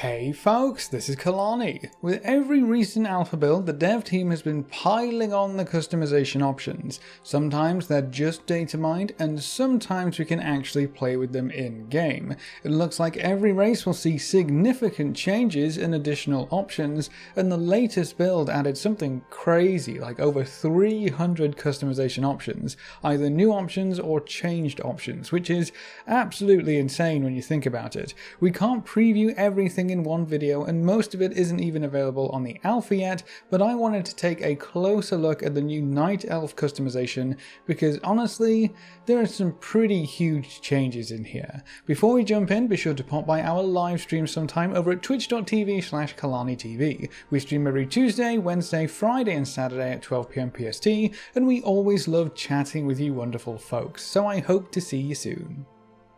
Hey folks, this is Kalani. With every recent alpha build, the dev team has been piling on the customization options. Sometimes they're just data mined, and sometimes we can actually play with them in-game. It looks like every race will see significant changes and additional options, and the latest build added something crazy, like over 300 customization options, either new options or changed options, which is absolutely insane when you think about it. We can't preview everything in one video, and most of it isn't even available on the alpha yet, but I wanted to take a closer look at the new Night Elf customization because honestly, there are some pretty huge changes in here. Before we jump in, be sure to pop by our live stream sometime over at twitch.tv/KalaniTV. We stream every Tuesday, Wednesday, Friday and Saturday at 12 PM PST, and we always love chatting with you wonderful folks, so I hope to see you soon.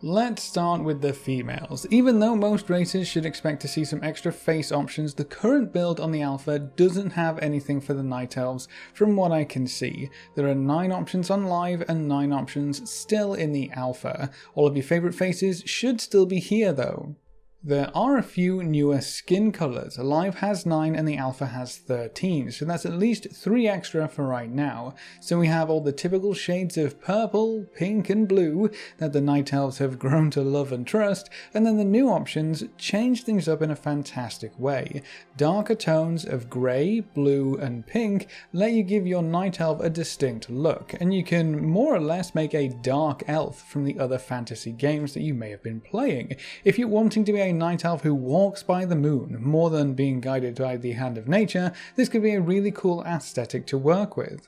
Let's start with the females. Even though most races should expect to see some extra face options, the current build on the alpha doesn't have anything for the Night Elves from what I can see. There are 9 options on live and 9 options still in the alpha. All of your favourite faces should still be here though. There are a few newer skin colours. Live has 9 and the alpha has 13, so that's at least 3 extra for right now. So we have all the typical shades of purple, pink and blue that the Night Elves have grown to love and trust, and then the new options change things up in a fantastic way. Darker tones of grey, blue and pink let you give your Night Elf a distinct look, and you can more or less make a dark elf from the other fantasy games that you may have been playing. If you're wanting to be a Night Elf who walks by the moon more than being guided by the hand of nature, this could be a really cool aesthetic to work with.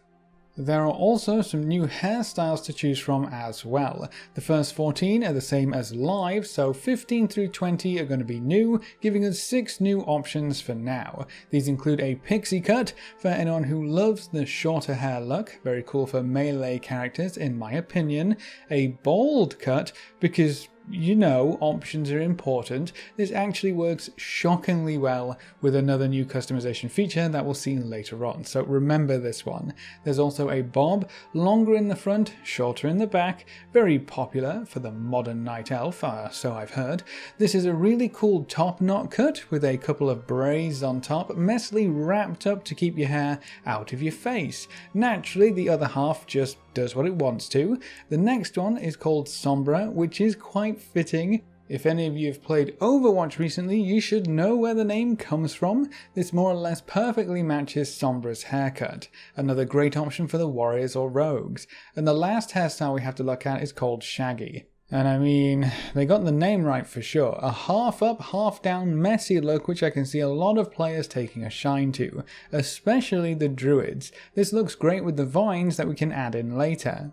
There are also some new hairstyles to choose from as well. The first 14 are the same as live, so 15 through 20 are going to be new, giving us 6 new options for now. These include a pixie cut for anyone who loves the shorter hair look, very cool for melee characters in my opinion, a bald cut because you know, options are important. This actually works shockingly well with another new customization feature that we'll see later on, so remember this one. There's also a bob, longer in the front, shorter in the back, very popular for the modern Night Elf, so I've heard. This is a really cool top knot cut with a couple of braids on top, messily wrapped up to keep your hair out of your face. Naturally, the other half just does what it wants to. The next one is called Sombra, which is quite fitting. If any of you have played Overwatch recently, you should know where the name comes from. This more or less perfectly matches Sombra's haircut. Another great option for the warriors or rogues. And the last hairstyle we have to look at is called Shaggy. And I mean, they got the name right for sure. A half up, half down messy look which I can see a lot of players taking a shine to, especially the druids. This looks great with the vines that we can add in later.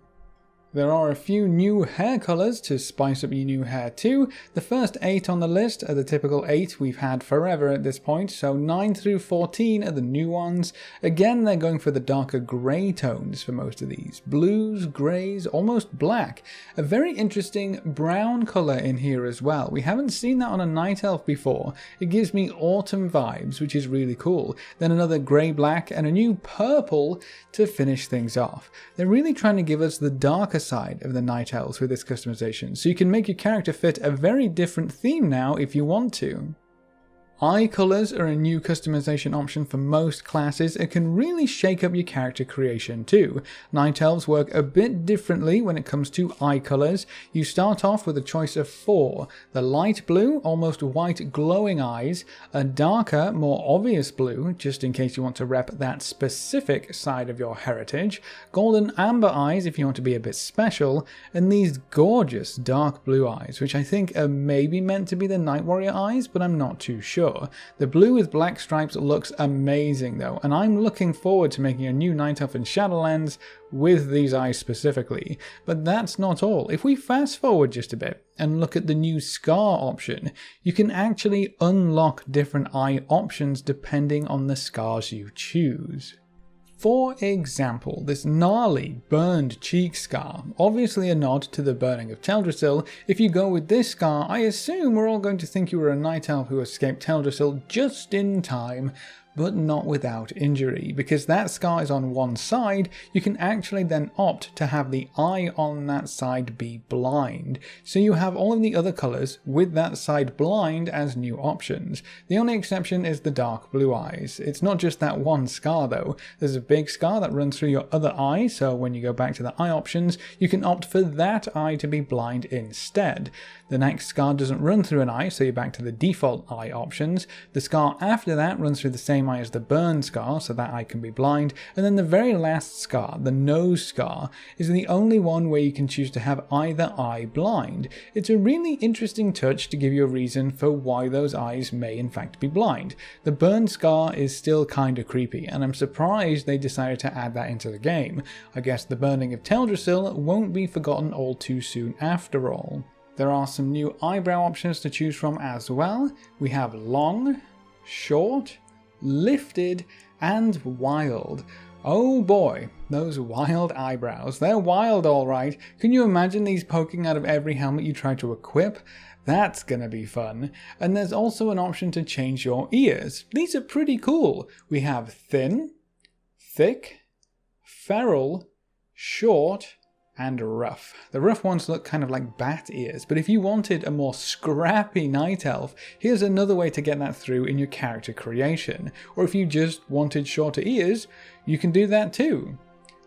There are a few new hair colours to spice up your new hair too. The first 8 on the list are the typical 8 we've had forever at this point, so 9 through 14 are the new ones. Again, they're going for the darker grey tones for most of these. Blues, greys, almost black. A very interesting brown colour in here as well. We haven't seen that on a Night Elf before. It gives me autumn vibes, which is really cool. Then another grey-black and a new purple to finish things off. They're really trying to give us the darker side of the Night Elves with this customization, so you can make your character fit a very different theme now if you want to. Eye colours are a new customization option for most classes and can really shake up your character creation too. Night Elves work a bit differently when it comes to eye colours. You start off with a choice of 4. The light blue, almost white glowing eyes, a darker, more obvious blue, just in case you want to rep that specific side of your heritage, golden amber eyes if you want to be a bit special, and these gorgeous dark blue eyes, which I think are maybe meant to be the Night Warrior eyes, but I'm not too sure. The blue with black stripes looks amazing though, and I'm looking forward to making a new Night Elf in Shadowlands with these eyes specifically. But that's not all. If we fast forward just a bit and look at the new scar option, you can actually unlock different eye options depending on the scars you choose. For example, this gnarly burned cheek scar, obviously a nod to the burning of Teldrassil. If you go with this scar, I assume we're all going to think you were a Night Elf who escaped Teldrassil just in time, but not without injury. Because that scar is on one side, you can actually then opt to have the eye on that side be blind. So you have all of the other colours with that side blind as new options. The only exception is the dark blue eyes. It's not just that one scar though. There's a big scar that runs through your other eye, so when you go back to the eye options, you can opt for that eye to be blind instead. The next scar doesn't run through an eye, so you're back to the default eye options. The scar after that runs through the same eye as the burn scar, so that eye can be blind. And then the very last scar, the nose scar, is the only one where you can choose to have either eye blind. It's a really interesting touch to give you a reason for why those eyes may in fact be blind. The burn scar is still kinda creepy, and I'm surprised they decided to add that into the game. I guess the burning of Teldrassil won't be forgotten all too soon after all. There are some new eyebrow options to choose from as well. We have long, short, lifted, and wild. Oh boy, those wild eyebrows. They're wild alright. Can you imagine these poking out of every helmet you try to equip? That's gonna be fun. And there's also an option to change your ears. These are pretty cool. We have thin, thick, feral, short, and rough. The rough ones look kind of like bat ears, but if you wanted a more scrappy night elf, here's another way to get that through in your character creation. Or if you just wanted shorter ears, you can do that too.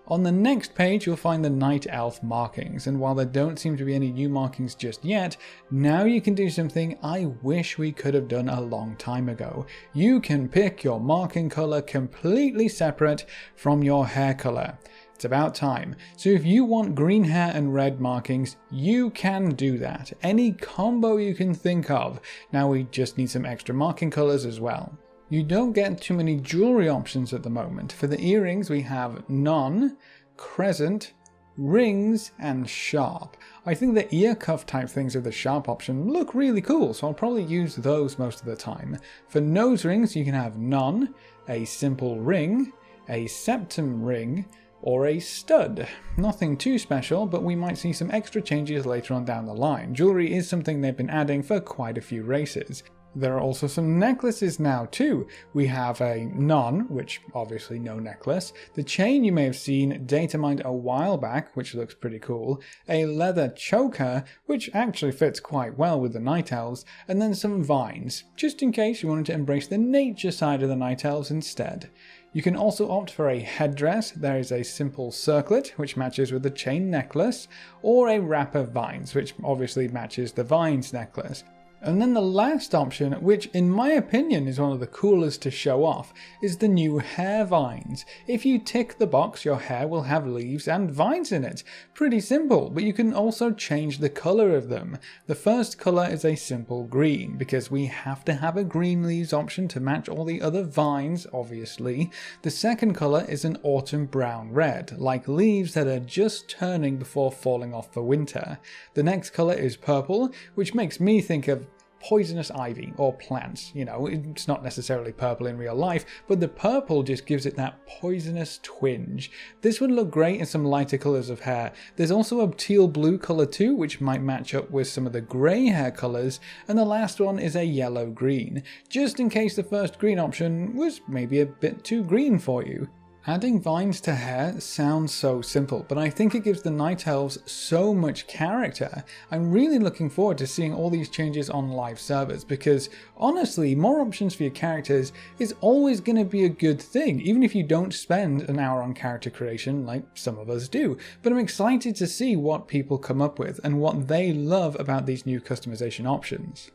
On the next page you'll find the night elf markings, and while there don't seem to be any new markings just yet, now you can do something I wish we could have done a long time ago. You can pick your marking colour completely separate from your hair colour. It's about time. So if you want green hair and red markings, you can do that. Any combo you can think of. Now we just need some extra marking colours as well. You don't get too many jewellery options at the moment. For the earrings we have none, crescent, rings, and sharp. I think the ear cuff type things of the sharp option look really cool, so I'll probably use those most of the time. For nose rings you can have none, a simple ring, a septum ring, or a stud. Nothing too special, but we might see some extra changes later on down the line. Jewellery is something they've been adding for quite a few races. There are also some necklaces now too. We have a none, which obviously no necklace. The chain you may have seen data mined a while back, which looks pretty cool. A leather choker, which actually fits quite well with the night elves. And then some vines, just in case you wanted to embrace the nature side of the night elves instead. You can also opt for a headdress. There is a simple circlet, which matches with the chain necklace, or a wrap of vines, which obviously matches the vines necklace. And then the last option, which in my opinion is one of the coolest to show off, is the new hair vines. If you tick the box, your hair will have leaves and vines in it. Pretty simple, but you can also change the colour of them. The first colour is a simple green, because we have to have a green leaves option to match all the other vines, obviously. The second colour is an autumn brown red, like leaves that are just turning before falling off for winter. The next colour is purple, which makes me think of poisonous ivy or plants. You know, it's not necessarily purple in real life, but the purple just gives it that poisonous twinge. This would look great in some lighter colours of hair. There's also a teal blue colour too, which might match up with some of the grey hair colours, and the last one is a yellow green, just in case the first green option was maybe a bit too green for you. Adding vines to hair sounds so simple, but I think it gives the Night Elves so much character. I'm really looking forward to seeing all these changes on live servers, because honestly, more options for your characters is always going to be a good thing, even if you don't spend an hour on character creation like some of us do. But I'm excited to see what people come up with and what they love about these new customization options.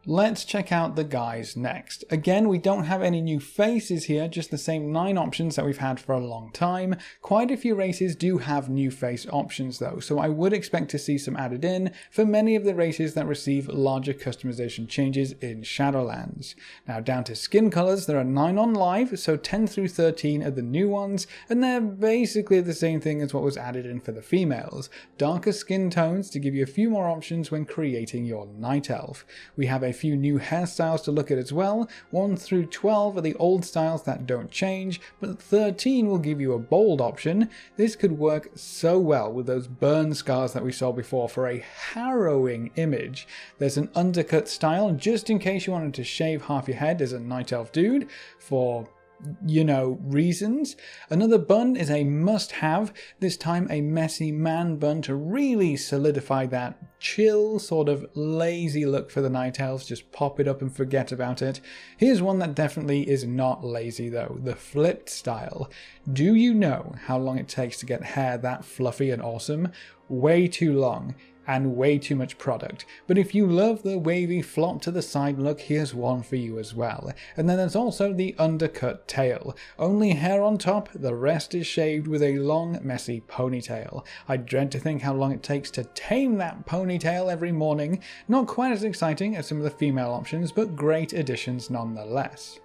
Let's check out the guys next. Again, we don't have any new faces here, just the same 9 options that we've had for a long time. Quite a few races do have new face options though, so I would expect to see some added in for many of the races that receive larger customization changes in Shadowlands. Now down to skin colors, there are 9 on live, so 10 through 13 are the new ones, and they're basically the same thing as what was added in for the females. Darker skin tones to give you a few more options when creating your night elf. We have a a few new hairstyles to look at as well. 1 through 12 are the old styles that don't change, but 13 will give you a bold option. This could work so well with those burn scars that we saw before for a harrowing image. There's an undercut style, just in case you wanted to shave half your head as a night elf dude for, you know, reasons. Another bun is a must-have, this time a messy man bun to really solidify that chill, sort of lazy look for the night elves. Just pop it up and forget about it. Here's one that definitely is not lazy though, the flipped style. Do you know how long it takes to get hair that fluffy and awesome? Way too long. And way too much product. But if you love the wavy flop to the side look, here's one for you as well. And then there's also the undercut tail. Only hair on top, the rest is shaved with a long, messy ponytail. I dread to think how long it takes to tame that ponytail every morning. Not quite as exciting as some of the female options, but great additions nonetheless.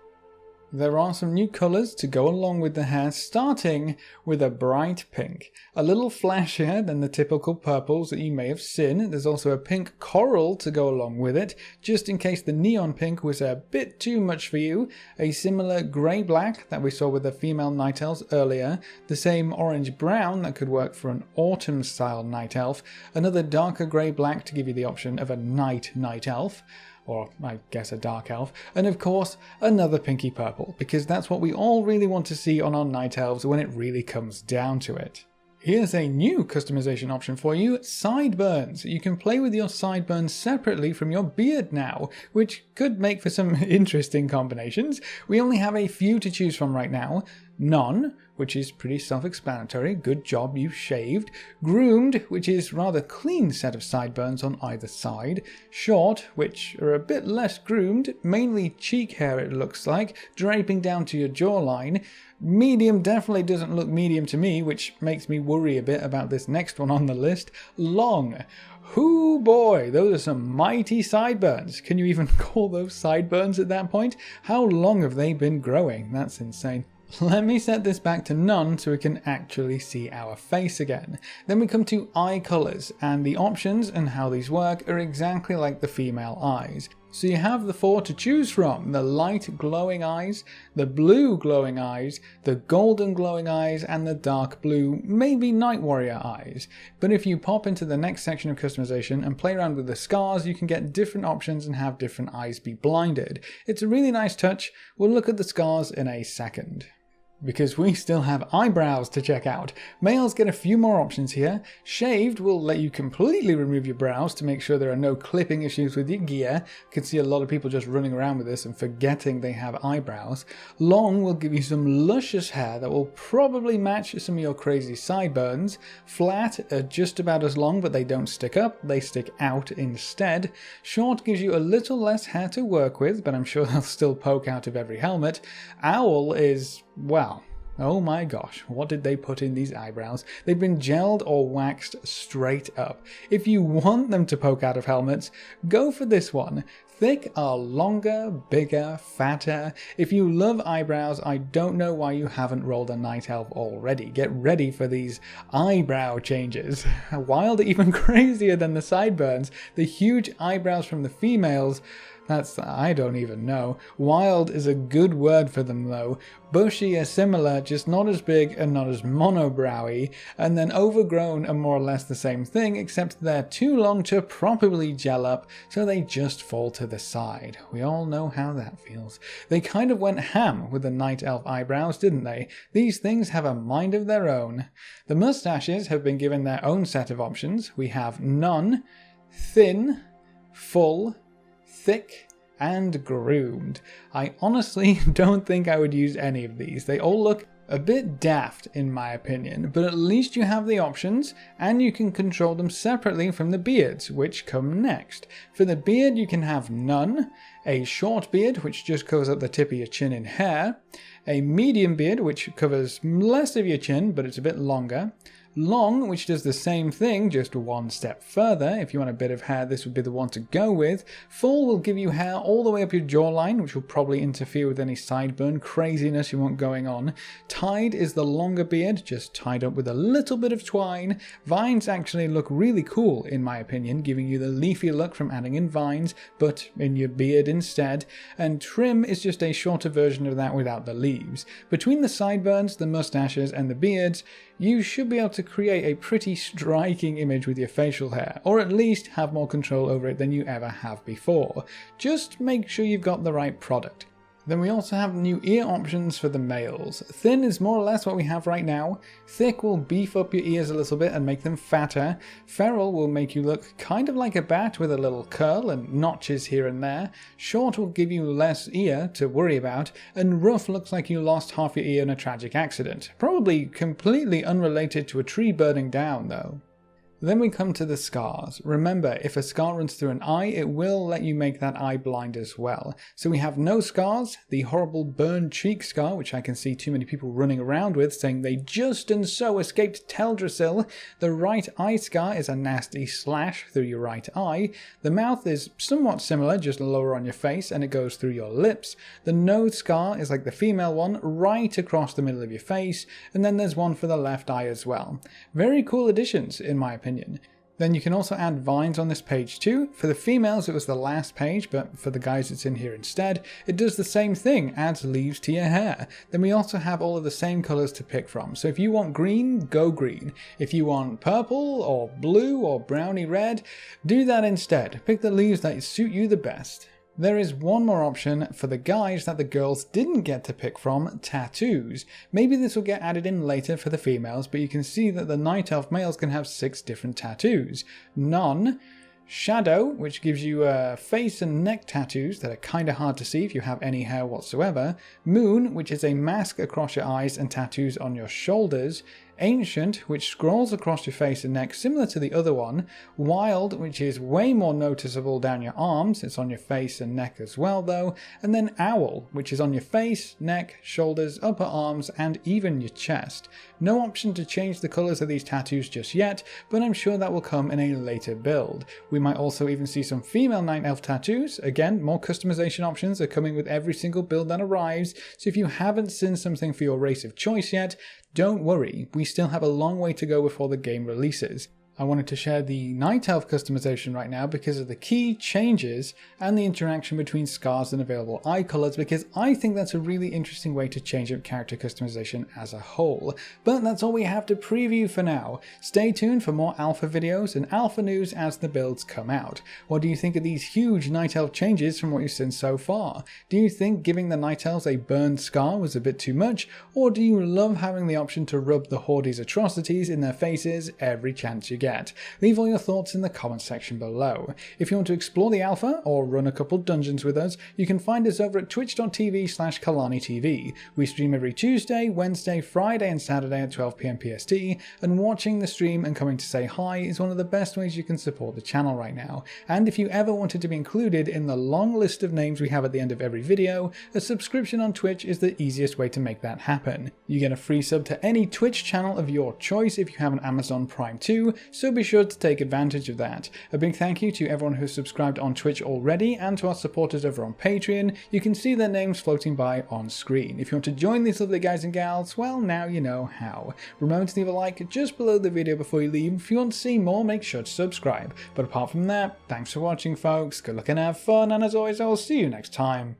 There are some new colours to go along with the hair, starting with a bright pink. A little flashier than the typical purples that you may have seen. There's also a pink coral to go along with it, just in case the neon pink was a bit too much for you. A similar grey-black that we saw with the female night elves earlier. The same orange-brown that could work for an autumn-style night elf. Another darker grey-black to give you the option of a night elf. Or I guess a dark elf, and of course another pinky purple, because that's what we all really want to see on our night elves when it really comes down to it. Here's a new customization option for you, sideburns. You can play with your sideburns separately from your beard now, which could make for some interesting combinations. We only have a few to choose from right now. None, which is pretty self-explanatory, good job you shaved. Groomed, which is rather clean set of sideburns on either side. Short, which are a bit less groomed, mainly cheek hair it looks like, draping down to your jawline. Medium definitely doesn't look medium to me, which makes me worry a bit about this next one on the list. Long. Hoo boy, those are some mighty sideburns. Can you even call those sideburns at that point? How long have they been growing? That's insane. Let me set this back to none so we can actually see our face again. Then we come to eye colours, and the options and how these work are exactly like the female eyes. So you have the 4 to choose from: the light glowing eyes, the blue glowing eyes, the golden glowing eyes, and the dark blue, maybe night warrior eyes. But if you pop into the next section of customization and play around with the scars, you can get different options and have different eyes be blinded. It's a really nice touch. We'll look at the scars in a second. Because we still have eyebrows to check out. Males get a few more options here. Shaved will let you completely remove your brows to make sure there are no clipping issues with your gear. I can see a lot of people just running around with this and forgetting they have eyebrows. Long will give you some luscious hair that will probably match some of your crazy sideburns. Flat are just about as long, but they don't stick up, they stick out instead. Short gives you a little less hair to work with, but I'm sure they'll still poke out of every helmet. Owl is, well, oh my gosh, what did they put in these eyebrows? They've been gelled or waxed straight up. If you want them to poke out of helmets, go for this one. Thick are longer, bigger, fatter. If you love eyebrows, I don't know why you haven't rolled a night elf already. Get ready for these eyebrow changes. Wild, even crazier than the sideburns. The huge eyebrows from the females, I don't even know. Wild is a good word for them though. Bushy are similar, just not as big and not as monobrowy. And then overgrown are more or less the same thing, except they're too long to properly gel up, so they just fall to the side. We all know how that feels. They kind of went ham with the night elf eyebrows, didn't they? These things have a mind of their own. The mustaches have been given their own set of options. We have none, thin, full, thick, and groomed. I honestly don't think I would use any of these. They all look a bit daft in my opinion, but at least you have the options and you can control them separately from the beards, which come next. For the beard you can have none, a short beard which just covers up the tip of your chin in hair, a medium beard which covers less of your chin but it's a bit longer, Long, which does the same thing, just one step further. If you want a bit of hair, this would be the one to go with. Full will give you hair all the way up your jawline, which will probably interfere with any sideburn craziness you want going on. Tied is the longer beard, just tied up with a little bit of twine. Vines actually look really cool, in my opinion, giving you the leafy look from adding in vines, but in your beard instead. And trim is just a shorter version of that without the leaves. Between the sideburns, the mustaches, and the beards, you should be able to create a pretty striking image with your facial hair, or at least have more control over it than you ever have before. Just make sure you've got the right product. Then we also have new ear options for the males. Thin is more or less what we have right now. Thick will beef up your ears a little bit and make them fatter. Feral will make you look kind of like a bat with a little curl and notches here and there. Short will give you less ear to worry about. And rough looks like you lost half your ear in a tragic accident. Probably completely unrelated to a tree burning down though. Then we come to the scars. Remember, if a scar runs through an eye, it will let you make that eye blind as well. So we have no scars, the horrible burned cheek scar, which I can see too many people running around with, saying they just and so escaped Teldrassil. The right eye scar is a nasty slash through your right eye. The mouth is somewhat similar, just lower on your face, and it goes through your lips. The nose scar is like the female one, right across the middle of your face, and then there's one for the left eye as well. Very cool additions, in my opinion. Then you can also add vines on this page too. For the females it was the last page, but for the guys it's in here instead. It does the same thing, adds leaves to your hair. Then we also have all of the same colours to pick from. So if you want green, go green. If you want purple or blue or browny red, do that instead. Pick the leaves that suit you the best. There is one more option for the guys that the girls didn't get to pick from, tattoos. Maybe this will get added in later for the females, but you can see that the Night Elf males can have 6 different tattoos. None. Shadow, which gives you face and neck tattoos that are kinda hard to see if you have any hair whatsoever. Moon, which is a mask across your eyes and tattoos on your shoulders. Ancient, which scrolls across your face and neck similar to the other one. Wild, which is way more noticeable down your arms, it's on your face and neck as well though. And then Owl, which is on your face, neck, shoulders, upper arms, and even your chest. No option to change the colours of these tattoos just yet, but I'm sure that will come in a later build. We might also even see some female Night Elf tattoos. Again, more customization options are coming with every single build that arrives, so if you haven't seen something for your race of choice yet, don't worry, we still have a long way to go before the game releases. I wanted to share the Night Elf customization right now because of the key changes and the interaction between scars and available eye colours, because I think that's a really interesting way to change up character customization as a whole. But that's all we have to preview for now. Stay tuned for more alpha videos and alpha news as the builds come out. What do you think of these huge Night Elf changes from what you've seen so far? Do you think giving the Night Elves a burned scar was a bit too much, or do you love having the option to rub the Horde's atrocities in their faces every chance you get? Leave all your thoughts in the comment section below. If you want to explore the alpha or run a couple dungeons with us, you can find us over at twitch.tv/KalaniTV. We stream every Tuesday, Wednesday, Friday and Saturday at 12 PM PST, and watching the stream and coming to say hi is one of the best ways you can support the channel right now. And if you ever wanted to be included in the long list of names we have at the end of every video, a subscription on Twitch is the easiest way to make that happen. You get a free sub to any Twitch channel of your choice if you have an Amazon Prime too, so be sure to take advantage of that. A big thank you to everyone who's subscribed on Twitch already and to our supporters over on Patreon. You can see their names floating by on screen. If you want to join these lovely guys and gals, well, now you know how. Remember to leave a like just below the video before you leave. If you want to see more, make sure to subscribe. But apart from that, thanks for watching folks, good luck and have fun, and as always, I will see you next time.